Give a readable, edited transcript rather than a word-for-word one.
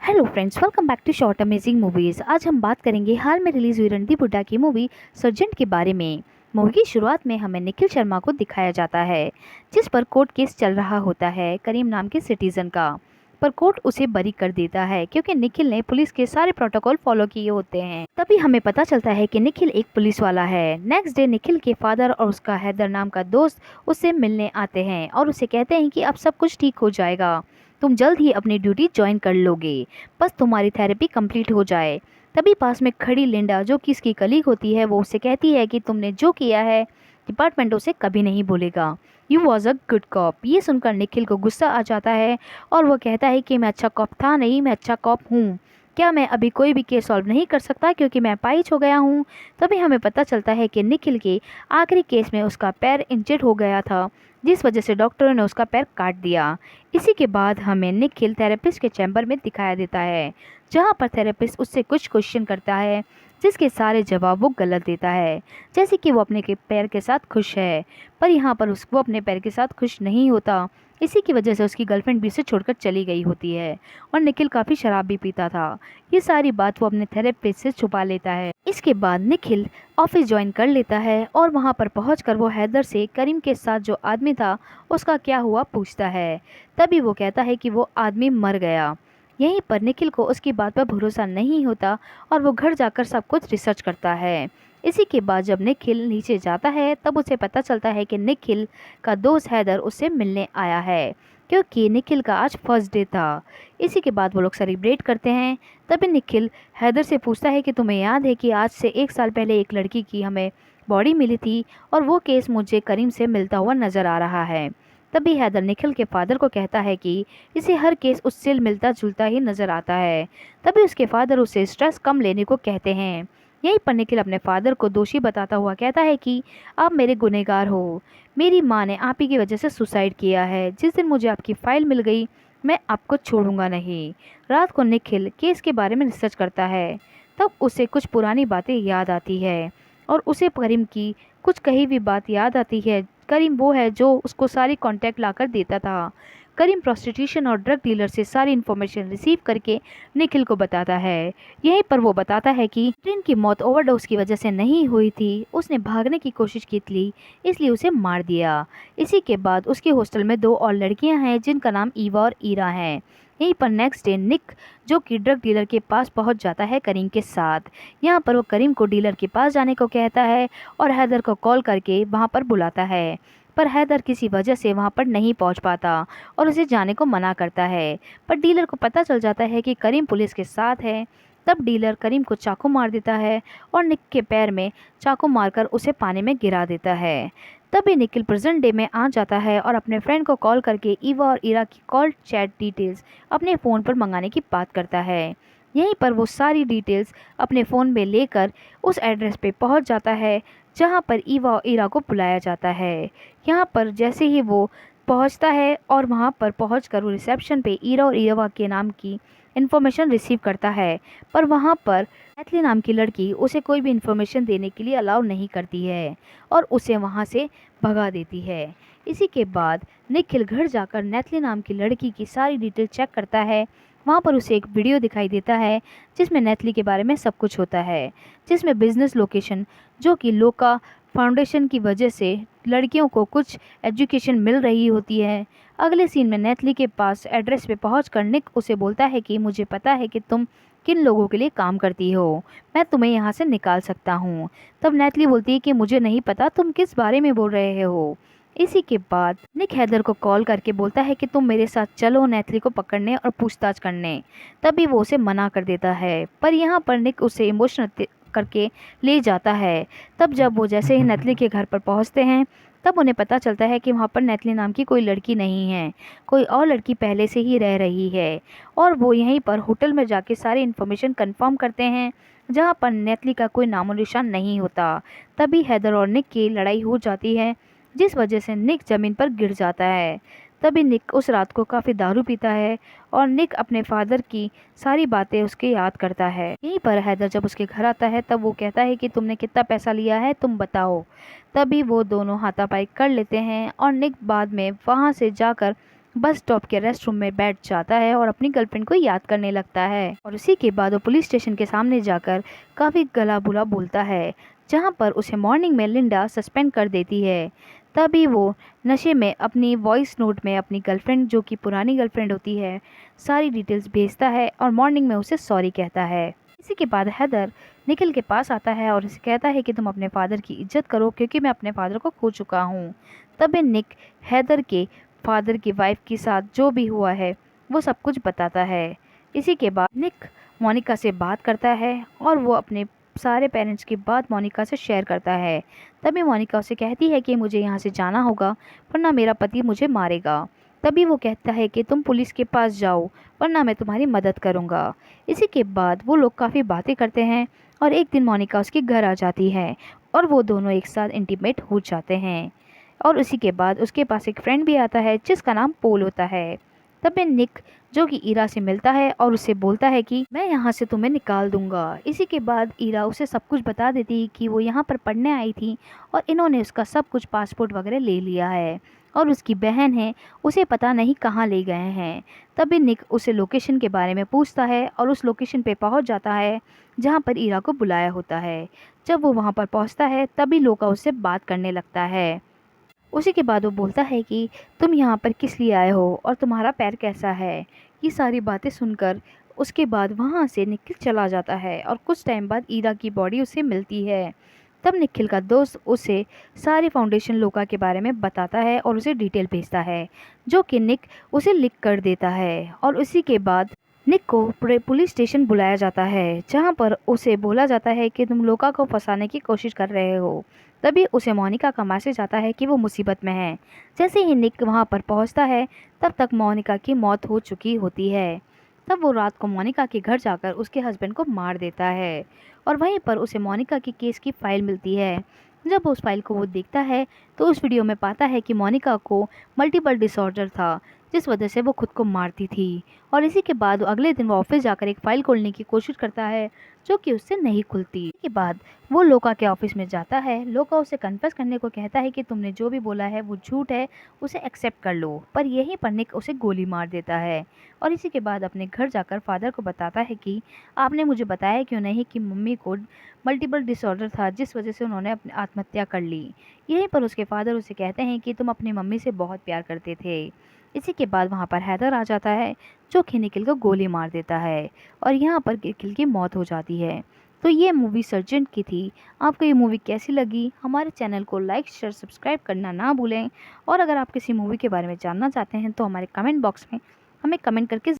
Hello friends, welcome back to short amazing movies. आज हम बात करेंगे हाल में रिलीज़ हुई रणदीप हुड्डा की मूवी सर्जेंट के बारे में। मूवी की शुरुआत में हमें निखिल शर्मा को दिखाया जाता है, जिस पर कोर्ट केस चल रहा होता है करीम नाम के सिटीज़न का। पर कोर्ट उसे बरी कर देता है क्योंकि निखिल ने पुलिस के सारे प्रोटोकॉल फॉलो किए होते हैं। तभी हमें पता चलता है कि निखिल एक पुलिस वाला है। नेक्स्ट डे निखिल के फादर और उसका हैदर नाम का दोस्त उससे मिलने आते हैं और उसे कहते हैं कि अब सब कुछ ठीक हो जाएगा, तुम जल्द ही अपनी ड्यूटी ज्वाइन कर लोगे, बस तुम्हारी थेरेपी कंप्लीट हो जाए। तभी पास में खड़ी लिंडा, जो कि इसकी कलीग होती है, वो उससे कहती है कि तुमने जो किया है डिपार्टमेंट उसे कभी नहीं भूलेगा। You was a good cop. ये सुनकर निखिल को गुस्सा आ जाता है और वो कहता है कि मैं अच्छा कॉप था नहीं, मैं अच्छा कॉप हूँ। क्या मैं अभी कोई भी केस सॉल्व नहीं कर सकता क्योंकि मैं अपाहिज हो गया हूँ। तभी हमें पता चलता है कि निखिल के आखिरी केस में उसका पैर इंजर्ड हो गया था, जिस वजह से डॉक्टरों ने उसका पैर काट दिया। इसी के बाद हमें निखिल थेरेपिस्ट के चैम्बर में दिखाया देता है, जहां पर थेरेपिस्ट उससे कुछ क्वेश्चन करता है, जिसके सारे जवाब वो गलत देता है। जैसे कि वो अपने के पैर के साथ खुश है, पर यहाँ पर वो अपने पैर के साथ खुश नहीं होता। इसी की वजह से उसकी गर्लफ्रेंड भी उसे छोड़कर चली गई होती है और निखिल काफ़ी शराब भी पीता था। ये सारी बात वो अपने थेरेपिस्ट से छुपा लेता है। इसके बाद निखिल ऑफिस ज्वाइन कर लेता है और वहाँ पर पहुँचकर वो हैदर से करीम के साथ जो आदमी था उसका क्या हुआ पूछता है। तभी वो कहता है कि वो आदमी मर गया। यहीं पर निखिल को उसकी बात पर भरोसा नहीं होता और वो घर जाकर सब कुछ रिसर्च करता है। इसी के बाद जब निखिल नीचे जाता है तब उसे पता चलता है कि निखिल का दोस्त हैदर उससे मिलने आया है, क्योंकि निखिल का आज फर्स्ट डे था। इसी के बाद वो लोग सेलिब्रेट करते हैं। तभी निखिल हैदर से पूछता है कि तुम्हें याद है कि आज से 1 साल पहले एक लड़की की हमें बॉडी मिली थी और वो केस मुझे करीम से मिलता हुआ नज़र आ रहा है। तभी हैदर निखिल के फादर को कहता है कि इसे हर केस उससे मिलता जुलता ही नज़र आता है। तभी उसके फादर उसे स्ट्रेस कम लेने को कहते हैं। यहीं पर निखिल अपने फादर को दोषी बताता हुआ कहता है कि आप मेरे गुनहगार हो, मेरी माँ ने आप ही की वजह से सुसाइड किया है। जिस दिन मुझे आपकी फ़ाइल मिल गई मैं आपको छोड़ूंगा नहीं। रात को निखिल केस के बारे में रिसर्च करता है, तब उसे कुछ पुरानी बातें याद आती है और उसे करीम की कुछ कही हुई बात याद आती है। करीम वो है जो उसको सारी कॉन्टैक्ट लाकर देता था। करीम प्रोस्टिट्यूशन और ड्रग डीलर से सारी इन्फॉर्मेशन रिसीव करके निखिल को बताता है। यहीं पर वो बताता है कि ट्रेन की मौत ओवरडोज की वजह से नहीं हुई थी, उसने भागने की कोशिश की थी, इसलिए उसे मार दिया। इसी के बाद उसके हॉस्टल में 2 और लड़कियां हैं जिनका नाम ईवा और ईरा है। यहीं पर नेक्स्ट डे निक, जो कि ड्रग डीलर के पास पहुंच जाता है करीम के साथ। यहाँ पर वो करीम को डीलर के पास जाने को कहता है और हैदर को कॉल करके वहाँ पर बुलाता है। पर हैदर किसी वजह से वहाँ पर नहीं पहुँच पाता और उसे जाने को मना करता है। पर डीलर को पता चल जाता है कि करीम पुलिस के साथ है। तब डीलर करीम को चाकू मार देता है और निक के पैर में चाकू मारकर उसे पानी में गिरा देता है। तभी निखिल प्रेजेंट डे में आ जाता है और अपने फ्रेंड को कॉल करके ईवा और ईरा की कॉल चैट डिटेल्स अपने फ़ोन पर मंगाने की बात करता है। यहीं पर वो सारी डिटेल्स अपने फ़ोन में लेकर उस एड्रेस पे पहुंच जाता है जहां पर ईवा और ईरा को बुलाया जाता है। यहां पर जैसे ही वो पहुंचता है और वहां पर पहुंचकर वो रिसेप्शन पे ईरा और ईवा के नाम की इन्फॉर्मेशन रिसीव करता है, पर वहां पर नैथली नाम की लड़की उसे कोई भी इन्फॉर्मेशन देने के लिए अलाउ नहीं करती है और उसे वहां से भगा देती है। इसी के बाद निखिल घर जाकर नैथली नाम की लड़की की सारी डिटेल चेक करता है। वहाँ पर उसे एक वीडियो दिखाई देता है जिसमें नैथली के बारे में सब कुछ होता है, जिसमें बिजनेस लोकेशन, जो कि लोका फाउंडेशन की वजह से लड़कियों को कुछ एजुकेशन मिल रही होती है। अगले सीन में नैथली के पास एड्रेस पे पहुंचकर निक उसे बोलता है कि मुझे पता है कि तुम किन लोगों के लिए काम करती हो, मैं तुम्हें यहाँ से निकाल सकता हूँ। तब नैथली बोलती है कि मुझे नहीं पता तुम किस बारे में बोल रहे हो। इसी के बाद निक हैदर को कॉल करके बोलता है कि तुम मेरे साथ चलो नैथली को पकड़ने और पूछताछ करने। तभी वो उसे मना कर देता है, पर यहाँ पर निक उसे इमोशनल करके ले जाता है। तब जब वो जैसे ही नैथली के घर पर पहुँचते हैं तब उन्हें पता चलता है कि वहाँ पर नैथली नाम की कोई लड़की नहीं है, कोई और लड़की पहले से ही रह रही है। और वो यहीं पर होटल में जाके सारी इन्फॉर्मेशन कंफर्म करते हैं जहाँ पर नैथली का कोई नामो निशान नहीं होता। तभी हैदर और निक की लड़ाई हो जाती है, जिस वजह से निक ज़मीन पर गिर जाता है। तभी निक उस रात को काफ़ी दारू पीता है और निक अपने फादर की सारी बातें उसके याद करता है। यहीं पर हैदर जब उसके घर आता है तब वो कहता है कि तुमने कितना पैसा लिया है तुम बताओ। तभी वो दोनों हाथापाई कर लेते हैं और निक बाद में वहाँ से जाकर बस स्टॉप के रेस्ट रूम में बैठ जाता है और अपनी गर्लफ्रेंड को याद करने लगता है। और उसी के बाद वो पुलिस स्टेशन के सामने जाकर काफ़ी गला बुला बोलता है, जहाँ पर उसे मॉर्निंग में लिंडा सस्पेंड कर देती है। तभी वो नशे में अपनी वॉइस नोट में अपनी गर्लफ्रेंड, जो कि पुरानी गर्लफ्रेंड होती है, सारी डिटेल्स भेजता है और मॉर्निंग में उसे सॉरी कहता है। इसी के बाद हैदर निखिल के पास आता है और उसे कहता है कि तुम अपने फादर की इज्जत करो, क्योंकि मैं अपने फादर को खो चुका हूँ। तभी निक हैदर के फादर की वाइफ के साथ जो भी हुआ है वो सब कुछ बताता है। इसी के बाद निक मोनिका से बात करता है और वो अपने सारे पेरेंट्स की बात मोनिका से शेयर करता है। तभी मोनिका उसे कहती है कि मुझे यहाँ से जाना होगा, वरना मेरा पति मुझे मारेगा। तभी वो कहता है कि तुम पुलिस के पास जाओ, वरना मैं तुम्हारी मदद करूँगा। इसी के बाद वो लोग काफ़ी बातें करते हैं और एक दिन मोनिका उसके घर आ जाती है और वो दोनों एक साथ इंटीमेट हो जाते हैं। और उसी के बाद उसके पास एक फ्रेंड भी आता है जिसका नाम पोल होता है। तब निक, जो कि ईरा से मिलता है और उससे बोलता है कि मैं यहाँ से तुम्हें निकाल दूंगा। इसी के बाद ईरा उसे सब कुछ बता देती है कि वो यहाँ पर पढ़ने आई थी और इन्होंने उसका सब कुछ पासपोर्ट वगैरह ले लिया है और उसकी बहन है, उसे पता नहीं कहाँ ले गए हैं। तभी निक उसे लोकेशन के बारे में पूछता है और उस लोकेशन पे पहुँच जाता है जहाँ पर ईरा को बुलाया होता है। जब वो वहाँ पर पहुँचता है तभी लोका उससे बात करने लगता है। उसी के बाद वो बोलता है कि तुम यहाँ पर किस लिए आए हो और तुम्हारा पैर कैसा है। ये सारी बातें सुनकर उसके बाद वहाँ से निखिल चला जाता है और कुछ टाइम बाद ईरा की बॉडी उसे मिलती है। तब निखिल का दोस्त उसे सारी फाउंडेशन लोका के बारे में बताता है और उसे डिटेल भेजता है, जो कि निक उसे लिख कर देता है। और उसी के बाद निक को पुलिस स्टेशन बुलाया जाता है, जहाँ पर उसे बोला जाता है कि तुम लोका को फंसाने की कोशिश कर रहे हो। तभी उसे मोनिका का मैसेज आता है कि वो मुसीबत में है। जैसे ही निक वहाँ पर पहुँचता है तब तक मोनिका की मौत हो चुकी होती है। तब वो रात को मोनिका के घर जाकर उसके हस्बैंड को मार देता है और वहीं पर उसे मोनिका की केस की फाइल मिलती है। जब वो उस फाइल को वो देखता है तो उस वीडियो में पाता है कि मोनिका को मल्टीपल डिसऑर्डर था, जिस वजह से वो खुद को मारती थी। और इसी के बाद अगले दिन वो ऑफिस जाकर एक फ़ाइल खोलने की कोशिश करता है, जो कि उससे नहीं खुलती। इसके बाद वो लोका के ऑफिस में जाता है। लोका उसे कन्फेस करने को कहता है कि तुमने जो भी बोला है वो झूठ है, उसे एक्सेप्ट कर लो। पर यहीं पर निक उसे गोली मार देता है और इसी के बाद अपने घर जाकर फादर को बताता है कि आपने मुझे बताया क्यों नहीं कि मम्मी को मल्टीपल डिसऑर्डर था, जिस वजह से उन्होंने अपनी आत्महत्या कर ली। यहीं पर उसके फादर उसे कहते हैं कि तुम अपनी मम्मी से बहुत प्यार करते थे। इसी के बाद वहाँ पर हैदर आ जाता है, जो कि निखिल को गोली मार देता है और यहाँ पर निखिल की मौत हो जाती है। तो ये मूवी सर्जेंट की थी। आपको ये मूवी कैसी लगी? हमारे चैनल को लाइक शेयर सब्सक्राइब करना ना भूलें। और अगर आप किसी मूवी के बारे में जानना चाहते हैं तो हमारे कमेंट बॉक्स में हमें कमेंट करके